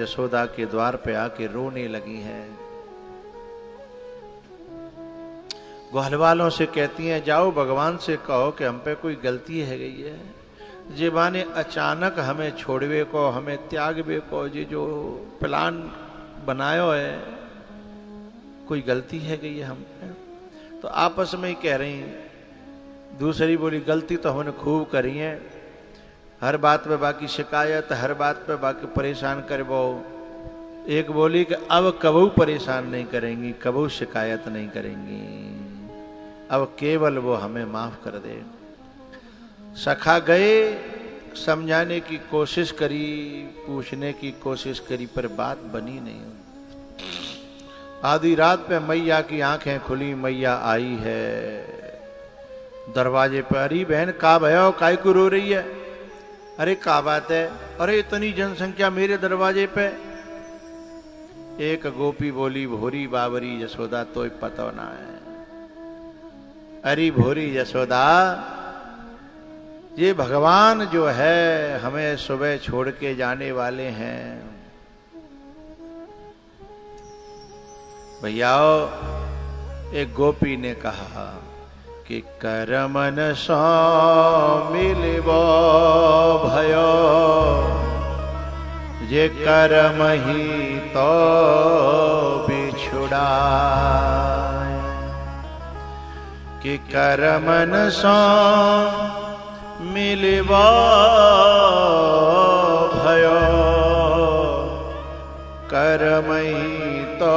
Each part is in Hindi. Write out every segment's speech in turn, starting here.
यशोदा के द्वार पे आके रोने लगी हैं। ग्वाल वालों से कहती हैं, जाओ भगवान से कहो कि हम पे कोई गलती है गई है, जीवाने अचानक हमें छोड़वे को, हमें त्यागवे को, ये जो प्लान बनायो है, कोई गलती है गई है हम पे। तो आपस में ही कह रही हैं। दूसरी बोली, गलती तो हमने खूब करी है, हर बात पे बाकी शिकायत, हर बात पे बाकी परेशान कर वो। एक बोली कि अब कबू परेशान नहीं करेंगी, कबू शिकायत नहीं करेंगी, अब केवल वो हमें माफ कर दे। सखा गए, समझाने की कोशिश करी, पूछने की कोशिश करी, पर बात बनी नहीं। आधी रात पे मैया की आंखें खुली, मैया आई है दरवाजे पर। अरे बहन का भयो, काय को रो रही है? अरे क्या बात है? अरे इतनी जनसंख्या मेरे दरवाजे पे। एक गोपी बोली, भोरी बाबरी यशोदा तो पता ना है। अरे भोरी यशोदा, ये भगवान जो है हमें सुबह छोड़ के जाने वाले हैं। भैया एक गोपी ने कहा कि करमन सो मिलबो भयो, जे करम ही तो बिछुड़ा। कि करमन सो मिलबो भयो, करम ही तो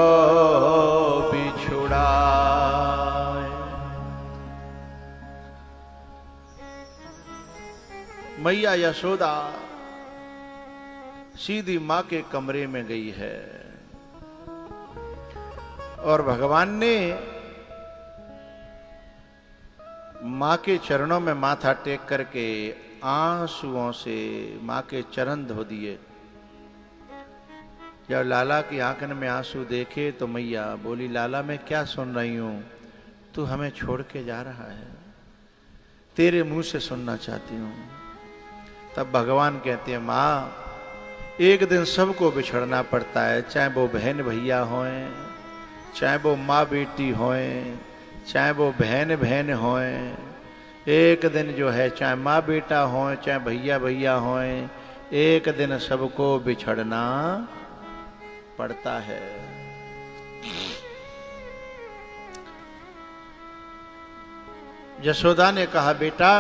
बिछुड़ा। मैया यशोदा सीधी मां के कमरे में गई है और भगवान ने मां के चरणों में माथा टेक करके आंसुओं से मां के चरण धो दिए। जब लाला की आंखों में आंसू देखे तो मैया बोली, लाला मैं क्या सुन रही हूं, तू हमें छोड़ के जा रहा है, तेरे मुंह से सुनना चाहती हूं। तब भगवान कहते हैं, माँ एक दिन सबको बिछड़ना पड़ता है, चाहे वो बहन भैया होएं, चाहे वो माँ बेटी होएं, चाहे वो बहन बहन होएं। एक दिन जो है चाहे माँ बेटा होएं, चाहे भैया भैया होएं, एक दिन सबको बिछड़ना पड़ता है। यशोदा ने कहा, बेटा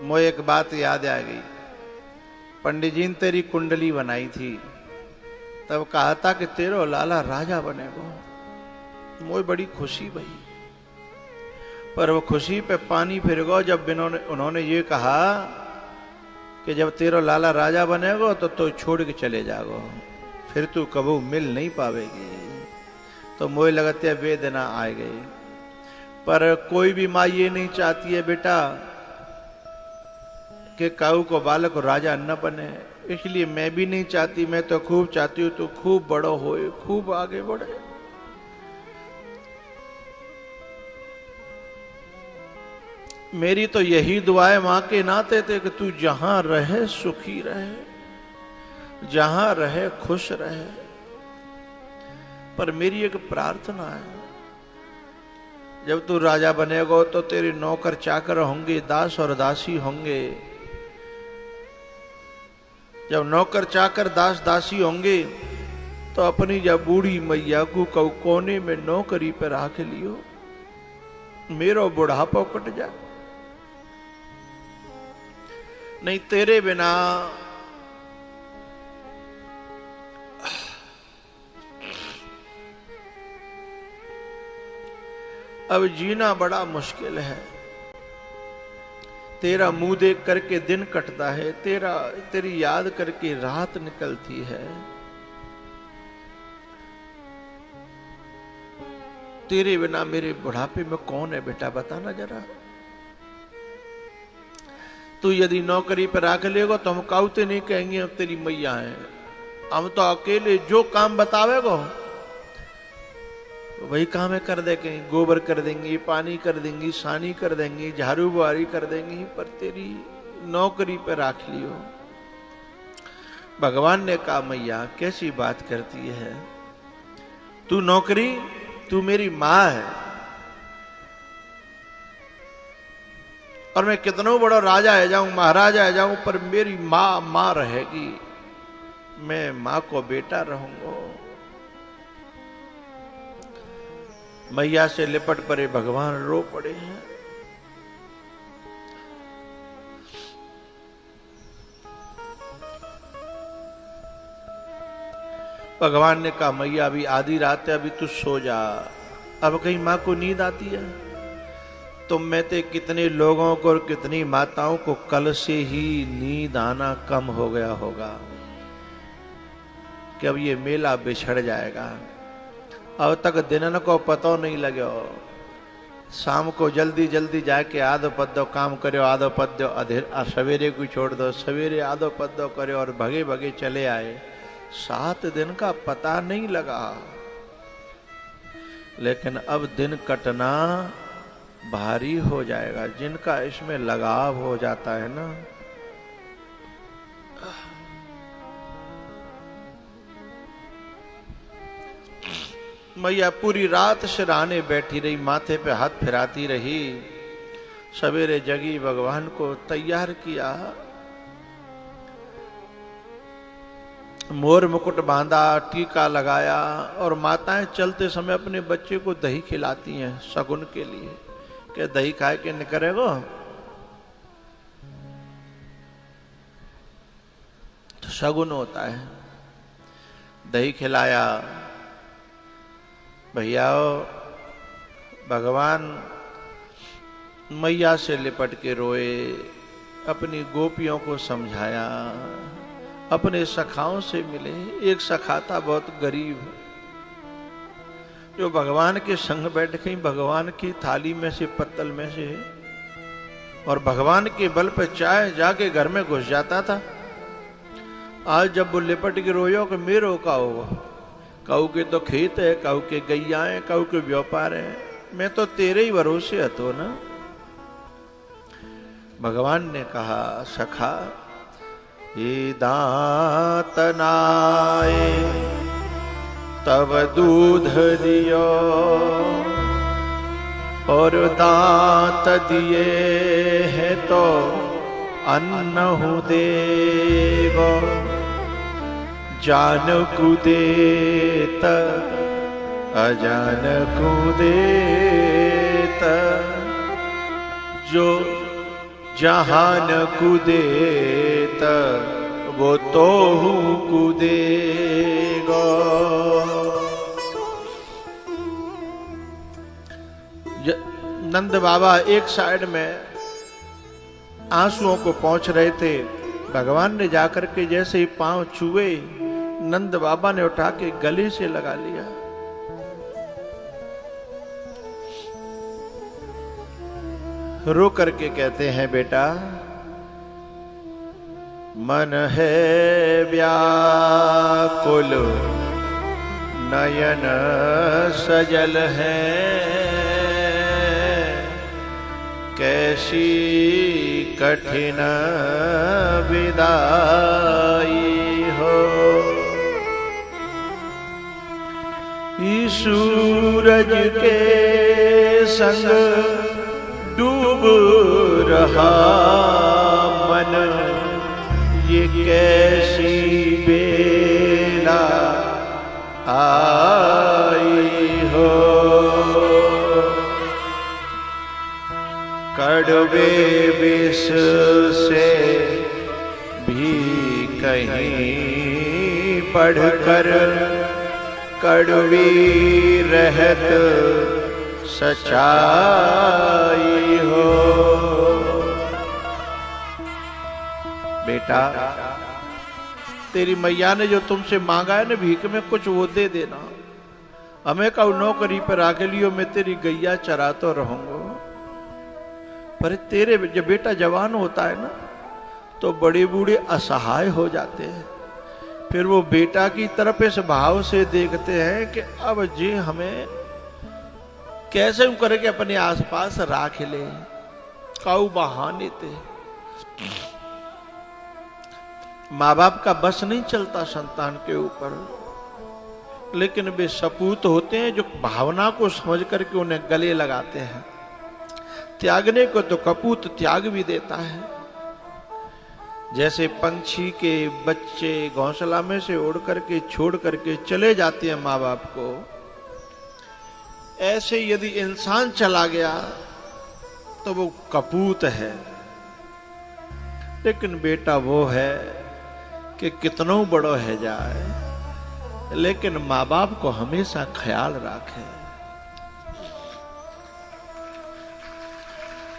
मुझे एक बात याद आ गई। पंडित जी ने तेरी कुंडली बनाई थी, तब कहा था कि तेरो लाला राजा बनेगा। मुझे बड़ी खुशी भई, पर वो खुशी पे पानी फिर गो जब उन्होंने ये कहा कि जब तेरो लाला राजा बनेगा तो छोड़ के चले जाओ, फिर तू कबू मिल नहीं पावेगी। तो मुझे लगता है वेदना आ गई। पर कोई भी माँ ये नहीं चाहती है बेटा कि काऊ को बालक राजा न बने, इसलिए मैं भी नहीं चाहती। मैं तो खूब चाहती हूं तू खूब बड़ो होए, खूब आगे बढ़े। मेरी तो यही दुआ है मां के नाते थे कि तू जहां रहे सुखी रहे, जहां रहे खुश रहे। पर मेरी एक प्रार्थना है, जब तू राजा बनेगा तो तेरे नौकर चाकर होंगे, दास और दासी होंगे। जब नौकर चाकर दास दासी होंगे तो अपनी जब बूढ़ी मैया को कोने में नौकरी पर रख लियो, मेरो बुढ़ापा कट जा। नहीं तेरे बिना अब जीना बड़ा मुश्किल है। तेरा मुंह देख करके दिन कटता है, तेरी याद करके रात निकलती है। तेरे बिना मेरे बुढ़ापे में कौन है बेटा, बताना जरा। तू यदि नौकरी पर आके लेगो तो हम काउते नहीं कहेंगे अब तेरी मैया है, हम तो अकेले जो काम बतावेगो वही काम है कर देंगे। गोबर कर देंगी, पानी कर देंगी, सानी कर देंगी, झाड़ू बुहारी कर देंगी, पर तेरी नौकरी पे रख लियो। भगवान ने कहा मैया कैसी बात करती है, तू नौकरी, तू मेरी मां है, और मैं कितना बड़ा राजा है जाऊं, महाराजा है जाऊं, पर मेरी मां मां रहेगी, मैं मां को बेटा रहूंगा। मैया से लिपट पड़े भगवान, रो पड़े हैं। भगवान ने कहा मैया अभी आधी रात है, अभी तू सो जा। अब कहीं मां को नींद आती है? तुम में से कितने लोगों को और कितनी माताओं को कल से ही नींद आना कम हो गया होगा कि अब ये मेला बिछड़ जाएगा, अब तक दिन को पता नहीं लगे, शाम को जल्दी जल्दी जाके आधो पद्दो काम करो, आधो पद्दो सवेरे को छोड़ दो, सवेरे आधो पद्दो करो और भगे भगे चले आए। 7 दिन का पता नहीं लगा, लेकिन अब दिन कटना भारी हो जाएगा। जिनका इसमें लगाव हो जाता है ना, मैया पूरी रात सिरहाने बैठी रही, माथे पे हाथ फिराती रही, सवेरे जगी, भगवान को तैयार किया, मोर मुकुट बांधा, टीका लगाया, और माताएं चलते समय अपने बच्चे को दही खिलाती हैं शगुन के लिए, कि दही खाए के निकलेगो। तो शगुन होता है, दही खिलाया। भैया भगवान मैया से लिपट के रोए, अपनी गोपियों को समझाया, अपने सखाओं से मिले। एक सखा था बहुत गरीब, जो भगवान के संग बैठ गई, भगवान की थाली में से, पत्तल में से, और भगवान के बल पे चाय जाके घर में घुस जाता था। आज जब वो लिपट के रोयो कि मेरो का होगा, कहू के तो खेत है, कहू के गैया है, कहू के व्यापार है, मैं तो तेरे ही भरोसे हतो ना। भगवान ने कहा सखा ये दांत नाए तब दूध दियो, और दांत दिए हैं तो अन्न हूँ देव, जान को देत अजान को देत, जो जहान को देत वो तो हूँ को देगा। नंद बाबा एक साइड में आंसुओं को पहुंच रहे थे, भगवान ने जाकर के जैसे ही पांव छुए, नंद बाबा ने उठा के गले से लगा लिया। रो करके कहते हैं बेटा मन है व्याकुल नयन सजल है, कैसी कठिन विदाई हो। सूरज के संग डूब रहा मन, ये कैसी बेला आई हो। कड़वे विष से भी कहीं बढ़कर कड़वी रहत सच्चाई हो। बेटा तेरी मैया ने जो तुमसे मांगा है ना भीख में, कुछ वो दे देना। हमें कहू नौकरी पर आके लियो, मैं तेरी गैया चराता रहूंगा। पर तेरे जब बेटा जवान होता है ना, तो बड़े बूढ़े असहाय हो जाते हैं, फिर वो बेटा की तरफ इस भाव से देखते हैं कि अब जी हमें कैसे करके अपने आसपास राख ले, काऊ बहाने थे। माँ बाप का बस नहीं चलता संतान के ऊपर, लेकिन वे सपूत होते हैं जो भावना को समझ करके उन्हें गले लगाते हैं। त्यागने को तो कपूत त्याग भी देता है। जैसे पंछी के बच्चे घोंसला में से उड़ करके छोड़ करके चले जाते हैं माँ बाप को, ऐसे यदि इंसान चला गया तो वो कपूत है। लेकिन बेटा वो है कि कितनों बड़ो है जाए, लेकिन माँ बाप को हमेशा ख्याल रखे।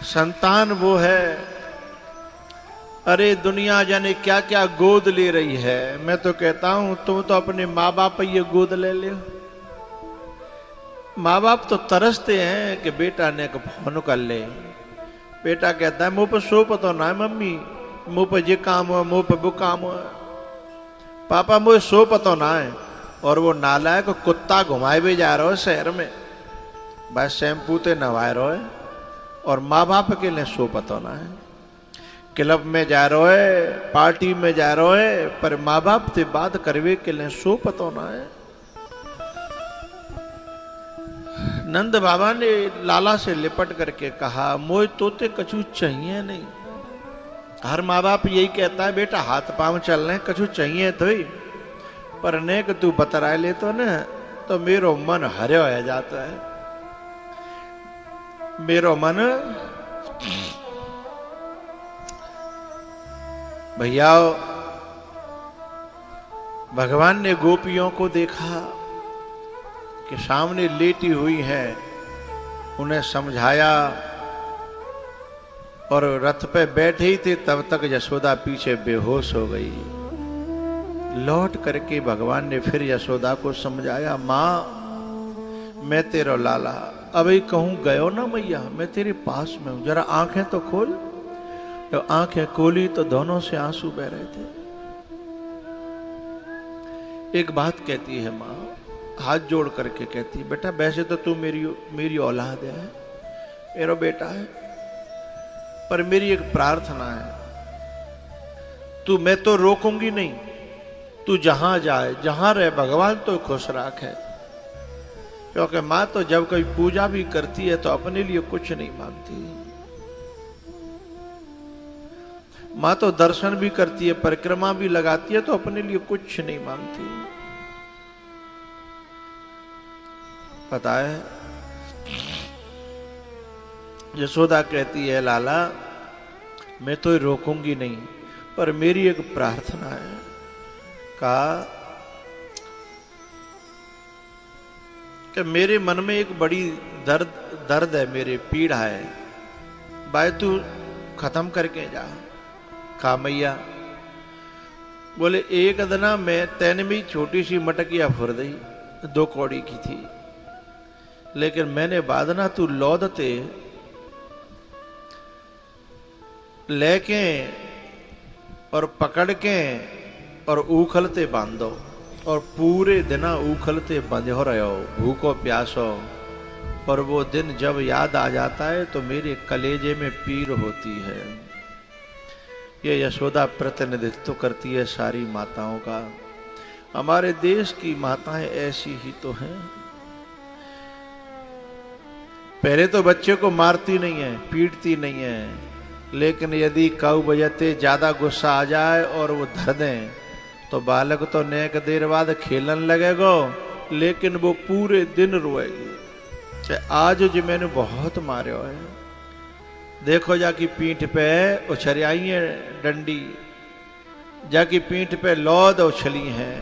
संतान वो है, अरे दुनिया जाने क्या क्या गोद ले रही है। मैं तो कहता हूं तुम तो अपने माँ बाप ये गोद ले लो। माँ बाप तो तरसते हैं कि बेटा ने एक फोन कर ले। बेटा कहता है मुंह पर सो पतो ना है मम्मी, मुंह पर ये काम हुआ, मुंह पर वो काम हुआ। पापा मुझे सो पतो ना है। और वो नालायक कुत्ता घुमाए भी जा रहा है शहर में, बस शैम्पू ते नवाए रहो है, और माँ बाप के लिए सो पतो ना है। क्लब में जा रहो है, पार्टी में जा रहो है, पर माँ बाप से बात करवे के लिए सो पतो ना है। नंद बाबा ने लाला से लिपट करके कहा, मोए तोते कछु चाहिए नहीं। हर माँ बाप यही कहता है, बेटा हाथ पांव चल रहे कछु चाहिए तो ही, पर नेक तू बतराए ले तो न तो मेरो मन हर्यो है जाता है। मेरो मन भैया, भगवान ने गोपियों को देखा कि सामने लेटी हुई है, उन्हें समझाया और रथ पे बैठे ही थे तब तक यशोदा पीछे बेहोश हो गई। लौट करके भगवान ने फिर यशोदा को समझाया, मां मैं तेरा लाला अभी कहूं गयो ना मैया, मैं तेरे पास में हूं, जरा आंखें तो खोल। तो आंखें खोली तो दोनों से आंसू बह रहे थे। एक बात कहती है मां, हाथ जोड़ करके कहती है, बेटा वैसे तो तू मेरी औलाद है, मेरा बेटा है, पर मेरी एक प्रार्थना है। तू, मैं तो रोकूंगी नहीं, तू जहां जाए जहां रहे भगवान तो खुश रखे। क्योंकि मां तो जब कोई पूजा भी करती है तो अपने लिए कुछ नहीं मांगती। मां तो दर्शन भी करती है, परिक्रमा भी लगाती है, तो अपने लिए कुछ नहीं मांगती। पता है, यशोदा कहती है, लाला मैं तो रोकूंगी नहीं, पर मेरी एक प्रार्थना है। कहा कि मेरे मन में एक बड़ी दर्द है, मेरे पीड़ा है, भाई तू खत्म करके जा। कहा मैया। बोले एक दना मैं तैने भी छोटी सी मटकिया फुर दी, 2 कौड़ी की थी, लेकिन मैंने बादना तू लौदते लेके और पकड़ के और उखलते बांधो, और पूरे दिन उखलते बंधो रहो, भूखो प्यासो, और वो दिन जब याद आ जाता है तो मेरे कलेजे में पीर होती है। ये यशोदा प्रतिनिधित्व करती है सारी माताओं का। हमारे देश की माताएं ऐसी ही तो हैं। पहले तो बच्चे को मारती नहीं है, पीटती नहीं है, लेकिन यदि काऊ बजाते ज्यादा गुस्सा आ जाए और वो धर दें तो बालक तो नेक देर बाद खेलन लगेगा, लेकिन वो पूरे दिन रोएगी। आज जो मैंने बहुत मारे है, देखो जाकी पीठ पे उछरियाई है डंडी, जाकी पीठ पे लौद उछली है,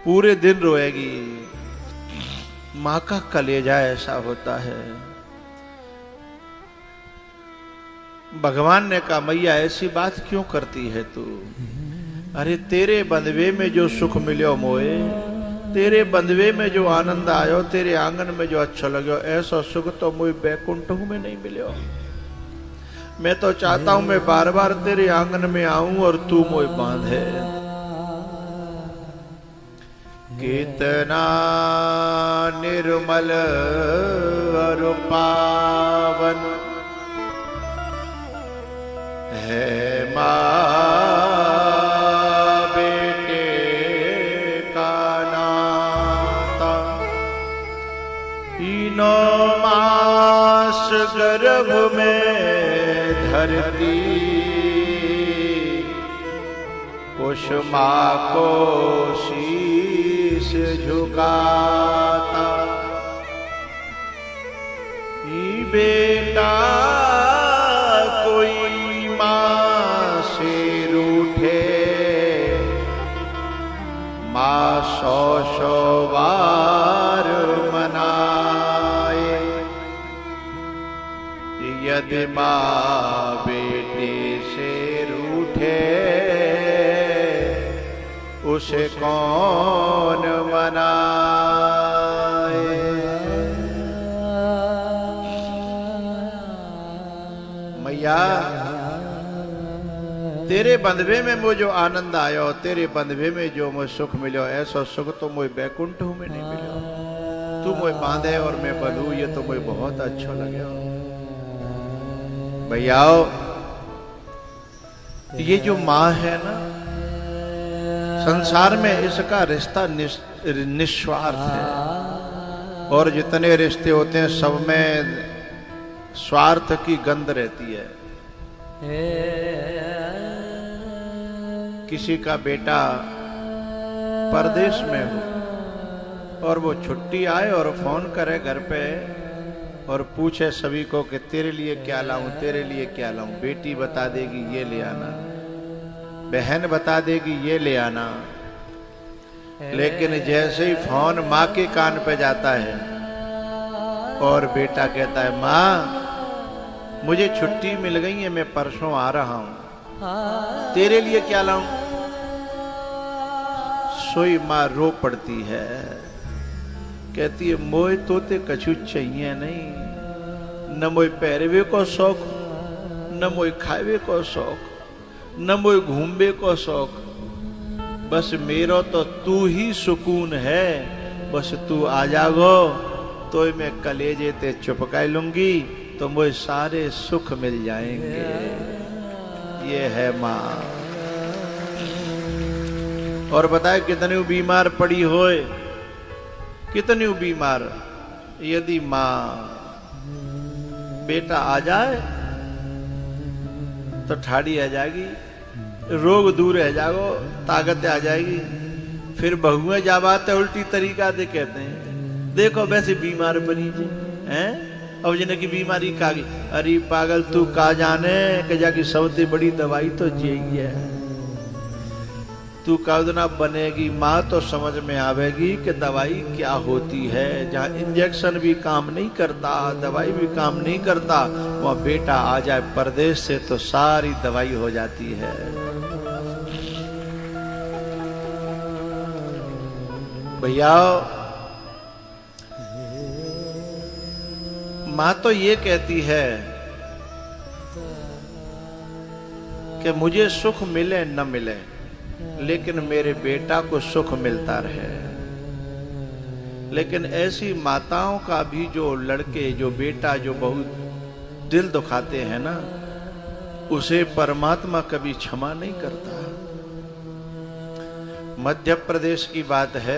पूरे दिन रोएगी। माँ का कलेजा ऐसा होता है। भगवान ने कहा, मैया ऐसी बात क्यों करती है तू? अरे तेरे बंधवे में जो सुख मिलो मोए, तेरे बंधवे में जो आनंद आयो, तेरे आंगन में जो अच्छा लगे, ऐसा सुख तो मुझे बैकुंठ में नहीं मिलो। मैं तो चाहता हूं मैं बार बार तेरे आंगन में आऊं और तू मुझे बांधे। कितना निर्मल और पावन है मां तीनों मास गर्भ में धरती उस माँ को शीश झुकाता। ये बेटा कोई माँ से रूठे, माँ 100 बार मनाए। यदि माँ बेटे से रूठे, उसे कौन मनाए। मैया तेरे बंधवे में मुझे जो आनंद आयो, तेरे बंधवे में जो मुझे सुख मिलो, ऐसा सुख तो मुझे बैकुंठ में नहीं मिलो। तू मुझे बांधे और मैं बंधू, ये तो मुझे बहुत अच्छा लगे। भैया ये जो माँ है ना, संसार में इसका रिश्ता निस्वार्थ है, और जितने रिश्ते होते हैं सब में स्वार्थ की गंध रहती है। किसी का बेटा परदेश में हो और वो छुट्टी आए और फोन करे घर पे और पूछे सभी को कि तेरे लिए क्या लाऊं, तेरे लिए क्या लाऊं। बेटी बता देगी ये ले आना, बहन बता देगी ये ले आना, लेकिन जैसे ही फोन माँ के कान पे जाता है और बेटा कहता है माँ मुझे छुट्टी मिल गई है, मैं परसों आ रहा हूं, तेरे लिए क्या लाऊं। सोई माँ रो पड़ती है, कहती है मोए तोते कछु चाहिए नहीं, न मोए पहरवे को शौक, न मोए खावे को शौक, न मोए घूमवे को शौक, बस मेरो तो तू ही सुकून है। बस तू आ जागो तो मैं कलेजे ते चुपका लूंगी, तो मुझे सारे सुख मिल जाएंगे। ये है माँ। और बताए कितनी बीमार पड़ी होए, कितनी बीमार, यदि माँ बेटा आ जाए तो ठाड़ी आ जाएगी, रोग दूर रह जाओ, ताकत आ जाएगी। फिर बहुएं जाबाते उल्टी तरीका दे कहते हैं, देखो वैसे बीमार बनी जी हैं, अब जिन्हें की बीमारी का गई। अरे पागल तू का जाने कि जाकी सबसे बड़ी दवाई तो यही है। तू कदना बनेगी माँ तो समझ में आवेगी कि दवाई क्या होती है। जहाँ इंजेक्शन भी काम नहीं करता, दवाई भी काम नहीं करता, वहाँ बेटा आ जाए परदेश से तो सारी दवाई हो जाती है। भैया माँ तो ये कहती है कि मुझे सुख मिले न मिले, लेकिन मेरे बेटा को सुख मिलता रहे। लेकिन ऐसी माताओं का भी जो लड़के, जो बेटा, जो बहुत दिल दुखाते हैं ना, उसे परमात्मा कभी क्षमा नहीं करता। मध्य प्रदेश की बात है।